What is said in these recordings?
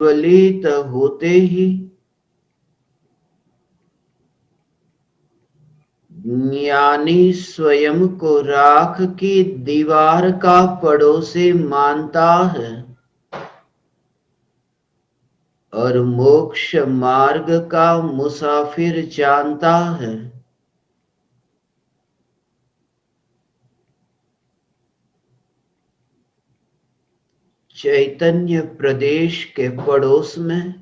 प्रज्वलित होते ही ज्ञानी स्वयं को राख की दीवार का पड़ोसी मानता है और मोक्ष मार्ग का मुसाफिर जानता है। चैतन्य प्रदेश के पड़ोस में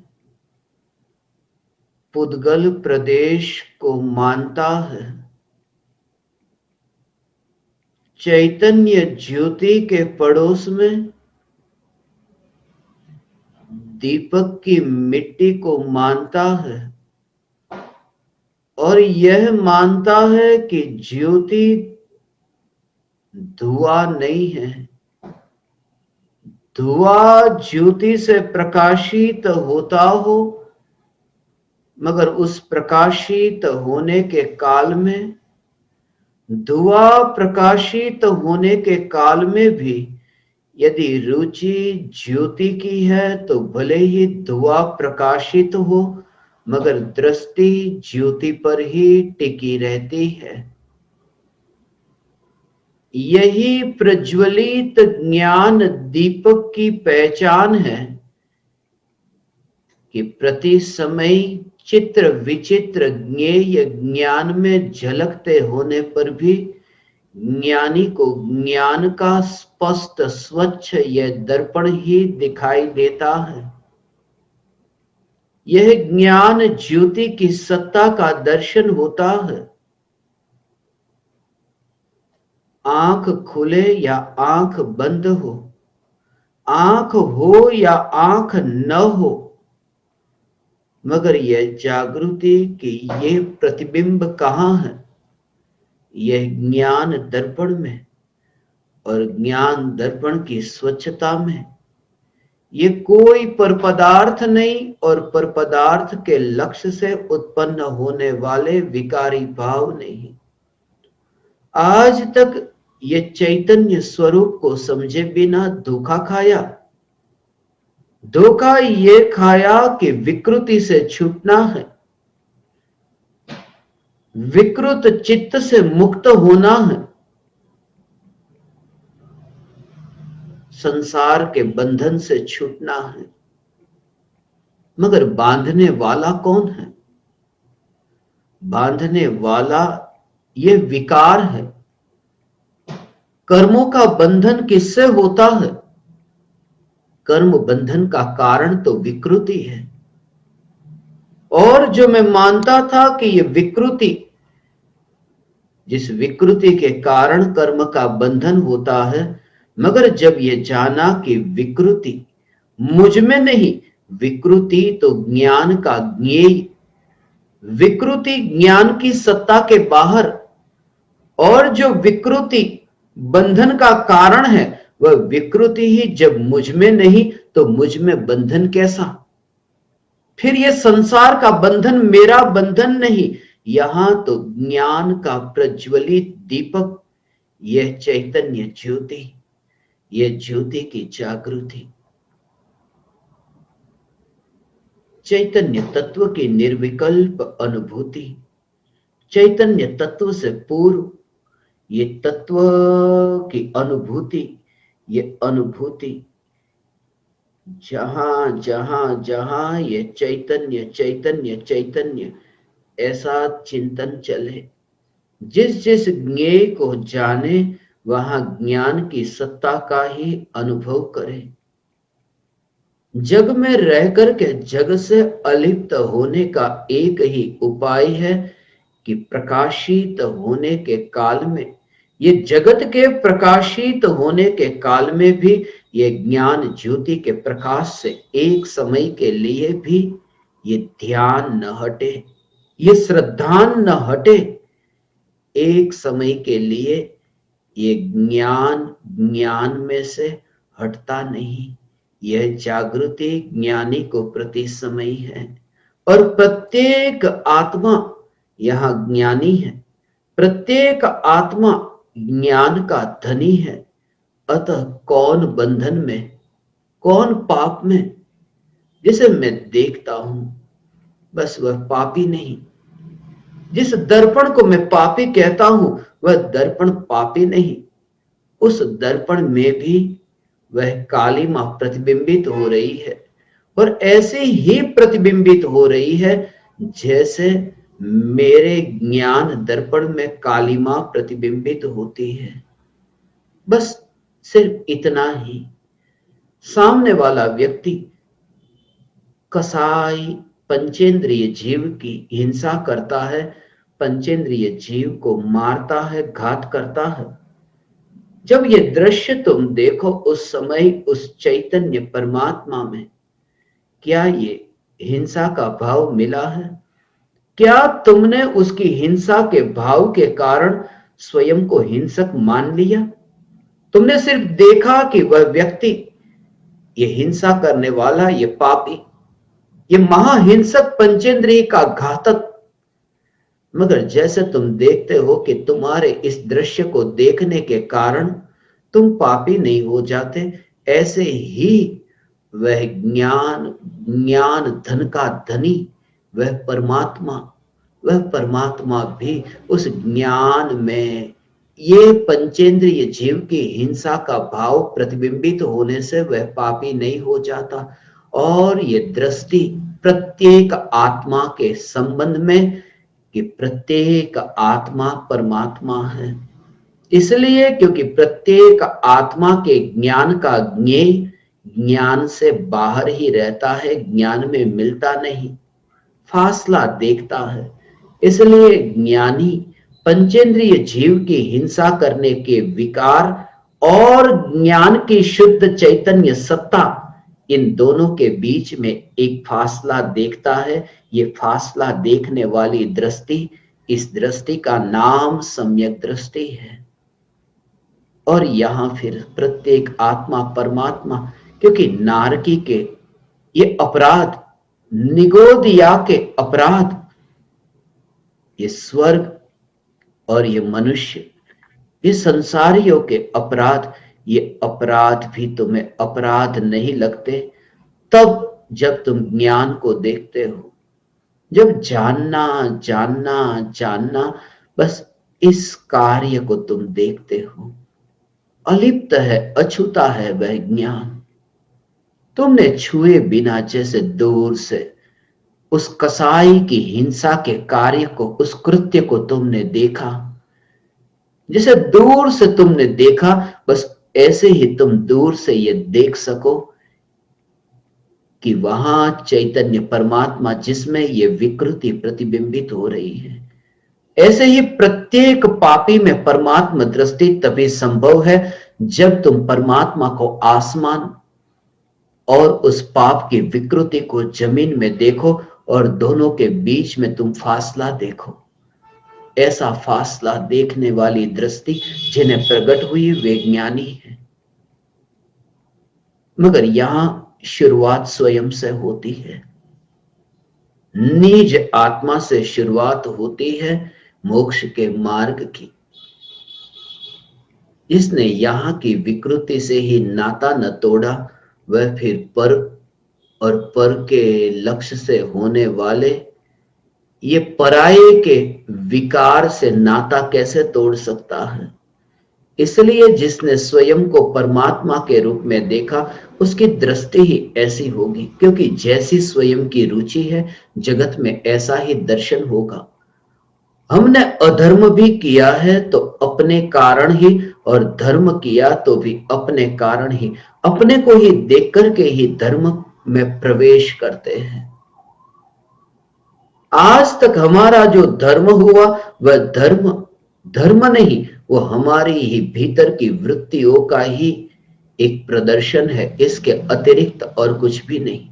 पुद्गल प्रदेश को मानता है। चैतन्य ज्योति के पड़ोस में दीपक की मिट्टी को मानता है और यह मानता है कि ज्योति धुआं नहीं है। धुआं ज्योति से प्रकाशित होता हो, मगर उस प्रकाशित होने के काल में, धुआं प्रकाशित होने के काल में भी यदि रुचि ज्योति की है तो भले ही धुआं प्रकाशित हो, मगर दृष्टि ज्योति पर ही टिकी रहती है। यही प्रज्वलित ज्ञान दीपक की पहचान है कि प्रति समय चित्र विचित्र ज्ञेय ज्ञान में झलकते होने पर भी ज्ञानी को ज्ञान का स्पष्ट स्वच्छ यह दर्पण ही दिखाई देता है। यह ज्ञान ज्योति की सत्ता का दर्शन होता है। आंख खुले या आंख बंद हो, आंख हो या आंख न हो, मगर यह जागृति कि ये प्रतिबिंब कहाँ है, यह ज्ञान दर्पण में और ज्ञान दर्पण की स्वच्छता में। ये कोई पर पदार्थ नहीं और पर पदार्थ के लक्ष्य से उत्पन्न होने वाले विकारी भाव नहीं। आज तक ये चैतन्य स्वरूप को समझे बिना धोखा खाया। धोखा ये खाया कि विकृति से छूटना है, विकृत चित्त से मुक्त होना है, संसार के बंधन से छूटना है। मगर बांधने वाला कौन है? बांधने वाला ये विकार है। कर्मों का बंधन किससे होता है? कर्म बंधन का कारण तो विकृति है। और जो मैं मानता था कि ये विकृति, जिस विकृति के कारण कर्म का बंधन होता है, मगर जब ये जाना कि विकृति मुझ में नहीं, विकृति तो ज्ञान का ज्ञेय, विकृति ज्ञान की सत्ता के बाहर, और जो विकृति बंधन का कारण है वह विकृति ही जब मुझ में नहीं तो मुझ में बंधन कैसा? फिर ये संसार का बंधन मेरा बंधन नहीं, यहां तो ज्ञान का प्रज्वलित दीपक, यह चैतन्य ज्योति, यह ज्योति की जागृति, चैतन्य तत्व की निर्विकल्प अनुभूति, चैतन्य तत्व से पूर्व ये तत्व की अनुभूति, ये अनुभूति जहां जहां जहां ये चैतन्य चैतन्य चैतन्य ऐसा चिंतन चले, जिस जिस ज्ञेय को जाने वहां ज्ञान की सत्ता का ही अनुभव करे। जग में रह करके जग से अलिप्त होने का एक ही उपाय है कि प्रकाशित होने के काल में, ये जगत के प्रकाशित होने के काल में भी ये ज्ञान ज्योति के प्रकाश से एक समय के लिए भी ये ध्यान न हटे, ये श्रद्धा न हटे। एक समय के लिए ये ज्ञान में से हटता नहीं। यह जागृति ज्ञानी को प्रति समय है और प्रत्येक आत्मा यहां ज्ञानी है, प्रत्येक आत्मा ज्ञान का धनी है। अतः कौन बंधन में, कौन पाप में, जिसे मैं देखता हूं बस वह पापी नहीं, जिस दर्पण को मैं पापी कहता हूं वह दर्पण पापी नहीं, उस दर्पण में भी वह काली मां प्रतिबिंबित हो रही है, और ऐसे ही प्रतिबिंबित हो रही है जैसे मेरे ज्ञान दर्पण में काली मां प्रतिबिंबित होती है। बस सिर्फ इतना ही। सामने वाला व्यक्ति कसाई पंचेंद्रिय जीव की हिंसा करता है, पंचेंद्रिय जीव को मारता है, घात करता है। जब ये दृश्य तुम देखो उस समय उस चैतन्य परमात्मा में क्या ये हिंसा का भाव मिला है? क्या तुमने उसकी हिंसा के भाव के कारण स्वयं को हिंसक मान लिया? तुमने सिर्फ देखा कि वह व्यक्ति, ये हिंसा करने वाला, ये पापी, ये महाहिंसक पंचेंद्रिय का घातक। मगर जैसे तुम देखते हो कि तुम्हारे इस दृश्य को देखने के कारण तुम पापी नहीं हो जाते, ऐसे ही वह ज्ञान धन का धनी, वह परमात्मा भी उस ज्ञान में ये पंचेंद्रिय जीव की हिंसा का भाव प्रतिबिंबित होने से वह पापी नहीं हो जाता। और ये दृष्टि प्रत्येक आत्मा के संबंध में कि प्रत्येक आत्मा परमात्मा है, इसलिए क्योंकि प्रत्येक आत्मा के ज्ञान का ज्ञेय ज्ञान से बाहर ही रहता है, ज्ञान में मिलता नहीं, फासला देखता है। इसलिए ज्ञानी पंचेंद्रिय जीव की हिंसा करने के विकार और ज्ञान की शुद्ध चैतन्य सत्ता, इन दोनों के बीच में एक फासला देखता है। ये फासला देखने वाली दृष्टि, इस दृष्टि का नाम सम्यक दृष्टि है। और यहां फिर प्रत्येक आत्मा परमात्मा, क्योंकि नारकी के ये अपराध, निगोदिया के अपराध, ये स्वर्ग और ये मनुष्य, ये संसारियों के अपराध, ये अपराध भी तुम्हें अपराध नहीं लगते तब जब तुम ज्ञान को देखते हो, जब जानना जानना जानना, बस इस कार्य को तुम देखते हो। अलिप्त है, अछूता है वह ज्ञान। तुमने छुए बिना जैसे दूर से उस कसाई की हिंसा के कार्य को, उस कृत्य को तुमने देखा, जैसे दूर से तुमने देखा, बस ऐसे ही तुम दूर से ये देख सको कि वहां चैतन्य परमात्मा जिसमें ये विकृति प्रतिबिंबित हो रही है। ऐसे ही प्रत्येक पापी में परमात्मा दृष्टि तभी संभव है जब तुम परमात्मा को आसमान और उस पाप की विकृति को जमीन में देखो और दोनों के बीच में तुम फासला देखो। ऐसा फासला देखने वाली दृष्टि जिन्हें प्रकट हुई वे ज्ञानी है। मगर यहां शुरुआत स्वयं से होती है, निज आत्मा से शुरुआत होती है मोक्ष के मार्ग की। जिसने यहां की विकृति से ही नाता न तोड़ा, वह फिर पर और पर के लक्ष्य से होने वाले ये पराये के विकार से नाता कैसे तोड़ सकता है? इसलिए जिसने स्वयं को परमात्मा के रूप में देखा, उसकी दृष्टि ही ऐसी होगी, क्योंकि जैसी स्वयं की रुचि है जगत में ऐसा ही दर्शन होगा। हमने अधर्म भी किया है तो अपने कारण ही, और धर्म किया तो भी अपने कारण ही। अपने को ही देख करके ही धर्म में प्रवेश करते हैं। आज तक हमारा जो धर्म हुआ वह धर्म नहीं, वो हमारी ही भीतर की वृत्तियों का ही एक प्रदर्शन है, इसके अतिरिक्त और कुछ भी नहीं।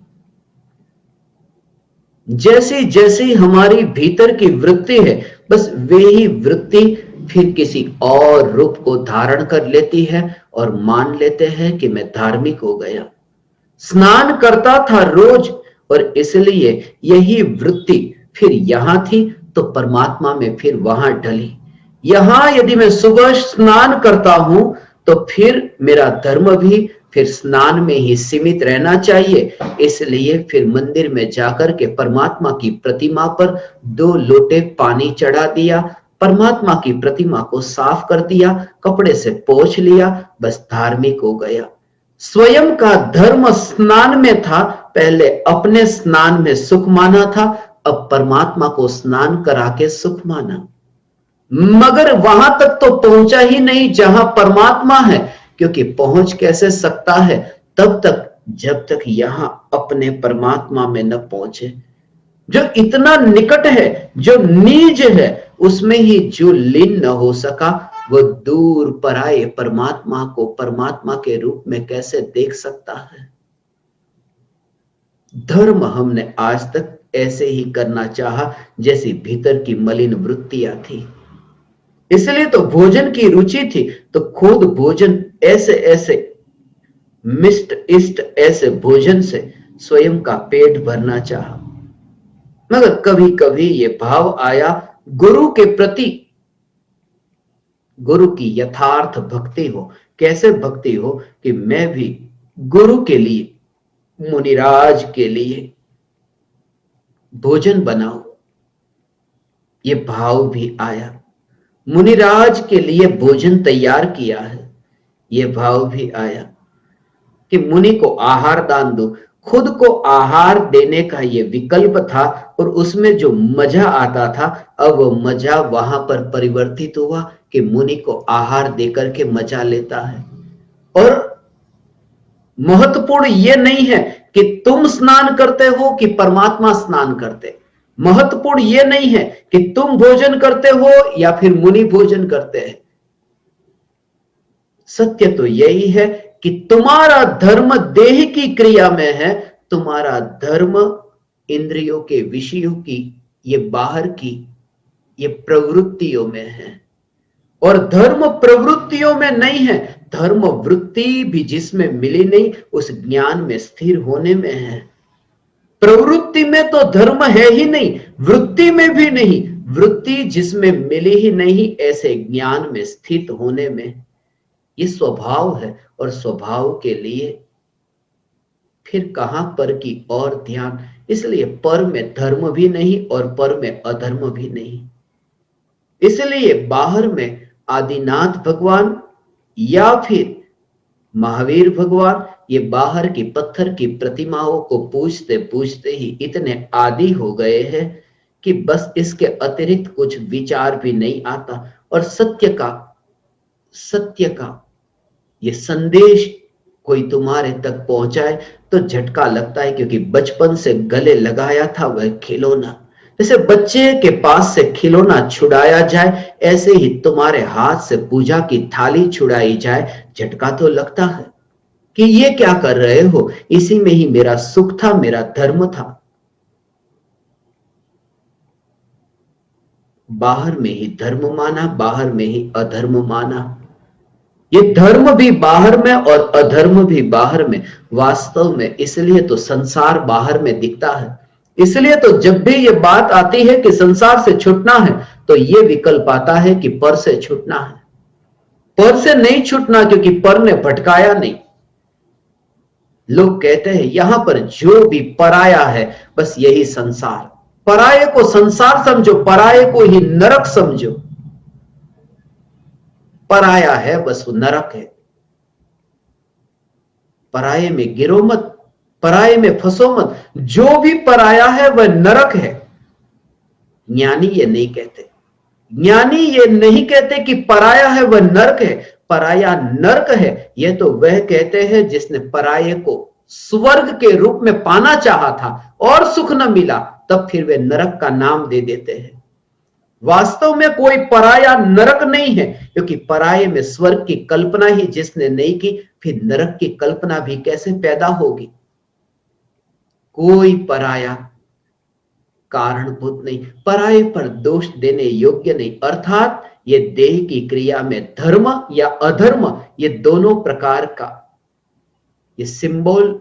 जैसी जैसी हमारी भीतर की वृत्ति है, बस वे ही वृत्ति फिर किसी और रूप को धारण कर लेती है और मान लेते हैं कि मैं धार्मिक हो गया। स्नान करता था रोज और इसलिए यही वृत्ति फिर यहां थी तो परमात्मा में फिर वहां ढली। यहां यदि मैं सुबह स्नान करता हूं तो फिर मेरा धर्म भी फिर स्नान में ही सीमित रहना चाहिए। इसलिए फिर मंदिर में जाकर के परमात्मा की प्रतिमा पर 2 लोटे पानी चढ़ा दिया, परमात्मा की प्रतिमा को साफ कर दिया, कपड़े से पोंछ लिया, बस धार्मिक हो गया। स्वयं का धर्म स्नान में था, पहले अपने स्नान में सुख माना था, अब परमात्मा को स्नान करा के सुख माना, मगर वहां तक तो पहुंचा ही नहीं जहां परमात्मा है, क्योंकि पहुंच कैसे सकता है तब तक जब तक यहां अपने परमात्मा में न पहुंचे। जो इतना निकट है, जो निज है, उसमें ही जो लीन न हो सका, वो दूर पराये परमात्मा को परमात्मा के रूप में कैसे देख सकता है। धर्म हमने आज तक ऐसे ही करना चाहा जैसी भीतर की मलिन वृत्तियां थी, इसलिए तो भोजन की रुचि थी, तो खुद भोजन ऐसे ऐसे मिष्ट इष्ट ऐसे भोजन से स्वयं का पेट भरना चाहा। मगर कभी कभी ये भाव आया गुरु के प्रति, गुरु की यथार्थ भक्ति हो। कैसे भक्ति हो कि मैं भी गुरु के लिए, मुनिराज के लिए भोजन बनाऊं, ये भाव भी आया। मुनिराज के लिए भोजन तैयार किया है, यह भाव भी आया कि मुनि को आहार दान दो। खुद को आहार देने का यह विकल्प था और उसमें जो मजा आता था, अब वो मजा वहां पर परिवर्तित हुआ कि मुनि को आहार देकर के मजा लेता है। और महत्वपूर्ण यह नहीं है कि तुम स्नान करते हो कि परमात्मा स्नान करते, महत्वपूर्ण यह नहीं है कि तुम भोजन करते हो या फिर मुनि भोजन करते हैं। सत्य तो यही है कि तुम्हारा धर्म देह की क्रिया में है, तुम्हारा धर्म इंद्रियों के विषयों की, ये बाहर की, ये प्रवृत्तियों में है। और धर्म प्रवृत्तियों में नहीं है, धर्म वृत्ति भी जिसमें मिली नहीं, उस ज्ञान में स्थिर होने में है। प्रवृत्ति में तो धर्म है ही नहीं, वृत्ति में भी नहीं, वृत्ति जिसमें मिली ही नहीं, ऐसे ज्ञान में स्थित होने में। ये स्वभाव है, और स्वभाव के लिए फिर कहां पर की और ध्यान। इसलिए पर में धर्म भी नहीं और पर में अधर्म भी नहीं। इसलिए बाहर में आदिनाथ भगवान या फिर महावीर भगवान, ये बाहर की पत्थर की प्रतिमाओं को पूजते पूजते ही इतने आदी हो गए हैं कि बस इसके अतिरिक्त कुछ विचार भी नहीं आता। और सत्य का ये संदेश कोई तुम्हारे तक पहुंचाए तो झटका लगता है, क्योंकि बचपन से गले लगाया था वह खिलौना। जैसे बच्चे के पास से खिलौना छुड़ाया जाए, ऐसे ही तुम्हारे हाथ से पूजा की थाली छुड़ाई जाए, झटका तो लगता है कि ये क्या कर रहे हो, इसी में ही मेरा सुख था, मेरा धर्म था। बाहर में ही धर्म माना, बाहर में ही अधर्म माना। ये धर्म भी बाहर में और अधर्म भी बाहर में। वास्तव में इसलिए तो संसार बाहर में दिखता है। इसलिए तो जब भी ये बात आती है कि संसार से छूटना है, तो ये विकल्प आता है कि पर से छूटना है। पर से नहीं छूटना, क्योंकि पर ने भटकाया नहीं। लोग कहते हैं यहां पर जो भी पराया है, बस यही संसार। पराये को संसार समझो, पराये को ही नरक समझो। पराया है बस वो नरक है। पराये में गिरो मत, पराये में फंसो मत। जो भी पराया है वह नरक है। ज्ञानी ये नहीं कहते, ज्ञानी ये नहीं कहते कि पराया है वह नरक है, पराया नरक है। यह तो वह कहते हैं जिसने पराये को स्वर्ग के रूप में पाना चाहा था और सुख न मिला, तब फिर वे नरक का नाम दे देते हैं। वास्तव में कोई पराया नरक नहीं है, क्योंकि पराये में स्वर्ग की कल्पना ही जिसने नहीं की, फिर नरक की कल्पना भी कैसे पैदा होगी। कोई पराया कारणभूत नहीं, पराये पर दोष देने योग्य नहीं। अर्थात ये देह की क्रिया में धर्म या अधर्म, ये दोनों प्रकार का ये सिंबल,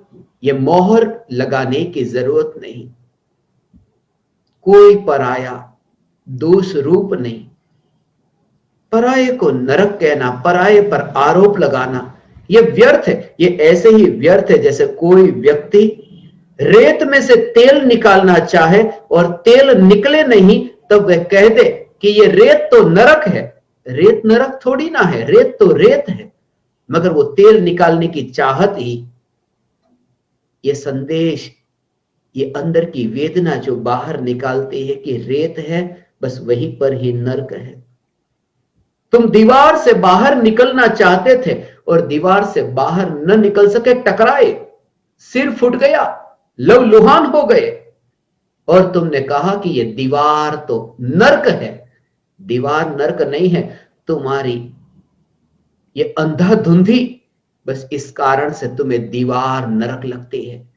ये मोहर लगाने की जरूरत नहीं। कोई पराया दोष रूप नहीं। पराये को नरक कहना, पराये पर आरोप लगाना, ये व्यर्थ है। ये ऐसे ही व्यर्थ है जैसे कोई व्यक्ति रेत में से तेल निकालना चाहे और तेल निकले नहीं, तब वह कह दे कि ये रेत तो नरक है। रेत नरक थोड़ी ना है, रेत तो रेत है, मगर वो तेल निकालने की चाहत ही, ये संदेश, ये अंदर की वेदना जो बाहर निकालती है कि रेत है, बस वहीं पर ही नरक है। तुम दीवार से बाहर निकलना चाहते थे और दीवार से बाहर न निकल सके, टकराए, सिर फूट गया, लहूलुहान हो गए, और तुमने कहा कि यह दीवार तो नरक है। दीवार नरक नहीं है, तुम्हारी ये अंधाधुंधी, बस इस कारण से तुम्हें दीवार नरक लगती है।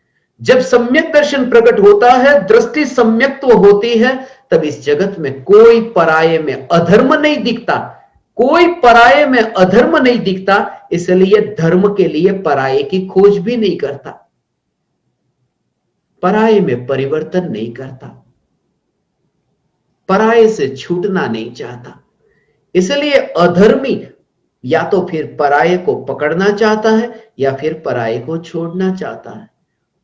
जब सम्यक दर्शन प्रकट होता है, दृष्टि सम्यक्त्व होती है, तब इस जगत में कोई पराये में अधर्म नहीं दिखता, कोई पराये में अधर्म नहीं दिखता। इसलिए धर्म के लिए पराये की खोज भी नहीं करता, पराये में परिवर्तन नहीं करता, पराये से छूटना नहीं चाहता। इसलिए अधर्मी या तो फिर पराये को पकड़ना चाहता है या फिर पराये को छोड़ना चाहता है,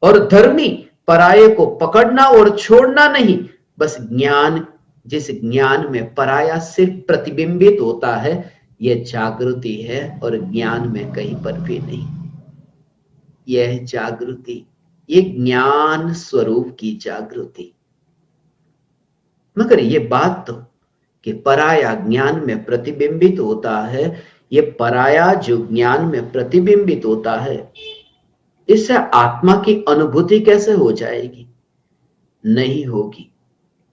और धर्मी पराये को पकड़ना और छोड़ना नहीं, बस ज्ञान, जिस ज्ञान में पराया सिर्फ प्रतिबिंबित होता है, यह जागृति है और ज्ञान में कहीं पर भी नहीं। यह जागृति, ये ज्ञान स्वरूप की जागृति। मगर ये बात तो कि पराया ज्ञान में प्रतिबिंबित होता है, ये पराया जो ज्ञान में प्रतिबिंबित होता है, इससे आत्मा की अनुभूति कैसे हो जाएगी? नहीं होगी।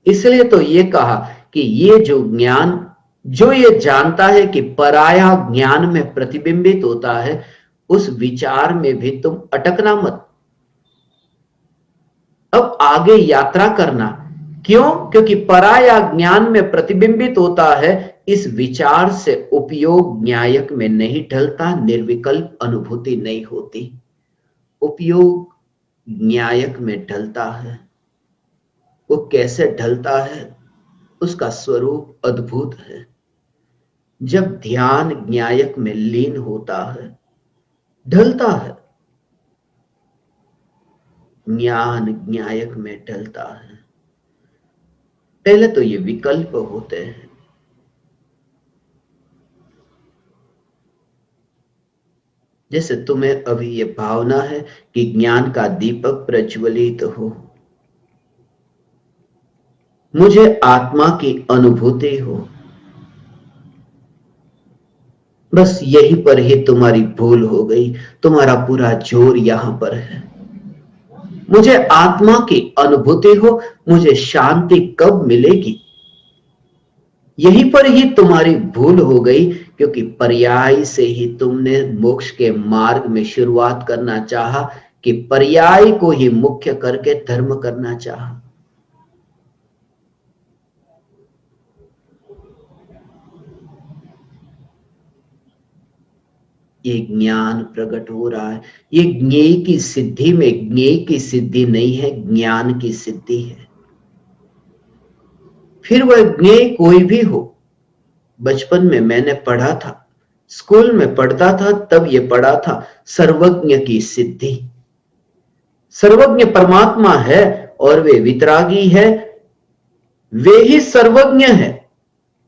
इसलिए तो ये कहा कि ये जो ज्ञान, जो ये जानता है कि पराया ज्ञान में प्रतिबिंबित होता है, उस विचार में भी तुम अटकना मत। अब आगे यात्रा करना। क्यों? क्योंकि पराया ज्ञान में प्रतिबिंबित होता है, इस विचार से उपयोग न्यायक में नहीं ढलता, निर्विकल्प अनुभूति नहीं होती। उपयोग न्यायक में ढलता है। वो कैसे ढलता है? उसका स्वरूप अद्भुत है। जब ध्यान न्यायक में लीन होता है, ढलता है, ज्ञान न्यायक में ढलता है। पहले तो ये विकल्प होते हैं। जैसे तुम्हें अभी ये भावना है कि ज्ञान का दीपक प्रज्वलित हो, मुझे आत्मा की अनुभूति हो, बस यहीं पर ही तुम्हारी भूल हो गई। तुम्हारा पूरा जोर यहां पर है। मुझे आत्मा की अनुभूति हो, मुझे शांति कब मिलेगी? यहीं पर ही तुम्हारी भूल हो गई, क्योंकि पर्याय से ही तुमने मोक्ष के मार्ग में शुरुआत करना चाहा, कि पर्याय को ही मुख्य करके धर्म करना चाहा। ये ज्ञान प्रकट हो रहा है। ये ज्ञेय की सिद्धि में ज्ञेय की सिद्धि नहीं है, ज्ञान की सिद्धि है। फिर वह ज्ञेय कोई भी हो। बचपन में मैंने पढ़ा था, स्कूल में पढ़ता था, तब ये पढ़ा था सर्वज्ञ की सिद्धि। सर्वज्ञ परमात्मा है और वे वितरागी है, वे ही सर्वज्ञ है।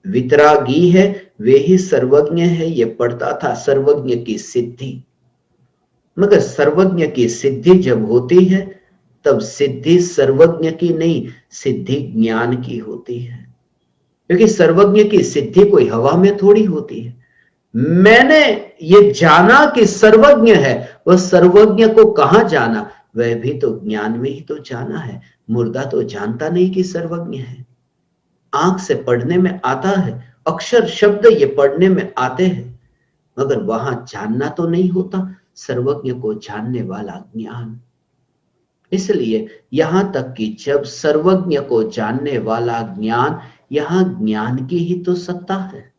वितरागी है, वे ही सर्वज्ञ है। ये पढ़ता था सर्वज्ञ की सिद्धि। मगर सर्वज्ञ की सिद्धि जब होती है, तब सिद्धि सर्वज्ञ की नहीं, सिद्धि ज्ञान की होती है। क्योंकि सर्वज्ञ की सिद्धि कोई हवा में थोड़ी होती है। मैंने ये जाना कि सर्वज्ञ है, वह सर्वज्ञ को कहां जाना? वह भी तो ज्ञान में ही तो जाना है। मुर्दा तो जानता नहीं कि सर्वज्ञ है। आंख से पढ़ने में आता है, अक्षर शब्द ये पढ़ने में आते हैं, मगर वहां जानना तो नहीं होता। सर्वज्ञ को जानने वाला ज्ञान। इसलिए यहां तक कि जब सर्वज्ञ को जानने वाला ज्ञान, यहां ज्ञान की ही तो सत्ता है,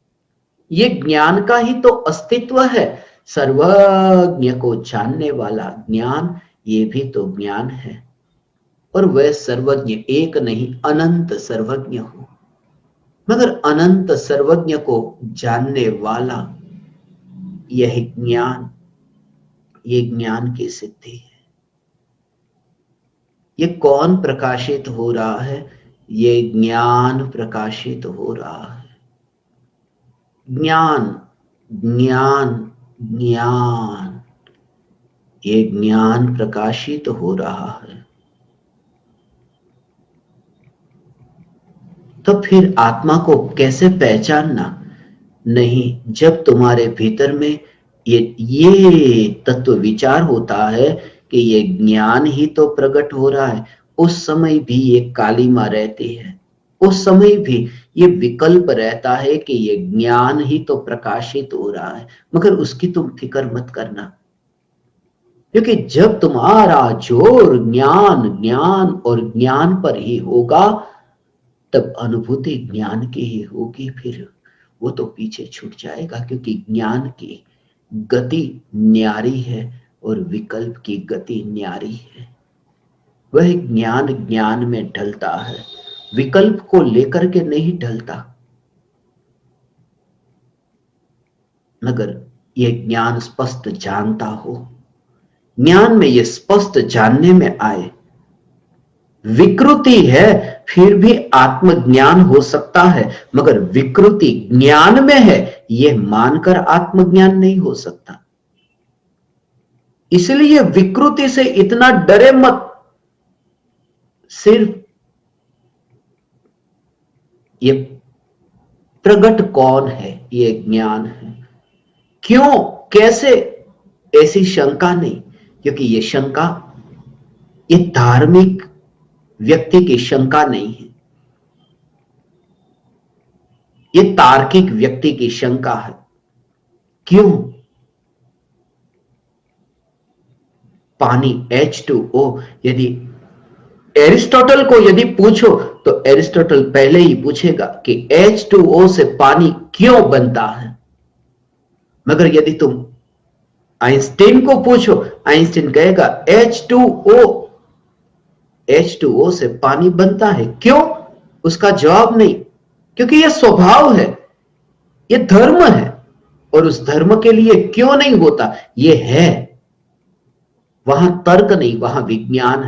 ये ज्ञान का ही तो अस्तित्व है। सर्वज्ञ को जानने वाला ज्ञान, ये भी तो ज्ञान है। और वह सर्वज्ञ एक नहीं, अनंत सर्वज्ञ हो। मगर अनंत सर्वज्ञ को जानने वाला यह ज्ञान, ये ज्ञान की सिद्धि है। ये कौन प्रकाशित हो रहा है? ये ज्ञान प्रकाशित हो रहा है। ज्ञान, ज्ञान, ज्ञान, ये ज्ञान प्रकाशित हो रहा है। तो फिर आत्मा को कैसे पहचानना? नहीं, जब तुम्हारे भीतर में ये तत्व विचार होता है कि ये ज्ञान ही तो प्रकट हो रहा है, उस समय भी ये कालिमा रहती है, उस समय भी ये विकल्प रहता है कि ये ज्ञान ही तो प्रकाशित हो रहा है, मगर उसकी तुम फिक्र मत करना। क्योंकि जब तुम्हारा जोर ज्ञान, ज्ञान और ज्ञान पर ही होगा, तब अनुभूति ज्ञान की ही होगी। फिर वो तो पीछे छूट जाएगा, क्योंकि ज्ञान की गति न्यारी है और विकल्प की गति न्यारी है। वह ज्ञान ज्ञान में ढलता है, विकल्प को लेकर के नहीं ढलता। मगर यह ज्ञान स्पष्ट जानता हो, ज्ञान में यह स्पष्ट जानने में आए, विकृति है फिर भी आत्मज्ञान हो सकता है, मगर विकृति ज्ञान में है यह मानकर आत्मज्ञान नहीं हो सकता। इसलिए विकृति से इतना डरे मत, सिर्फ ये प्रकट कौन है, ये ज्ञान है। क्यों, कैसे, ऐसी शंका नहीं, क्योंकि ये शंका, ये धार्मिक व्यक्ति की शंका नहीं है, ये तार्किक व्यक्ति की शंका है। क्यों? पानी H2O, यदि एरिस्टोटल को यदि पूछो तो एरिस्टोटल पहले ही पूछेगा कि H2O से पानी क्यों बनता है। मगर यदि तुम आइंस्टीन को पूछो, आइंस्टीन कहेगा H2O से पानी बनता है। क्यों? उसका जवाब नहीं, क्योंकि यह स्वभाव है, यह धर्म है, और उस धर्म के लिए क्यों नहीं होता, यह है। वहां तर्क नहीं, वहां विज्ञान है।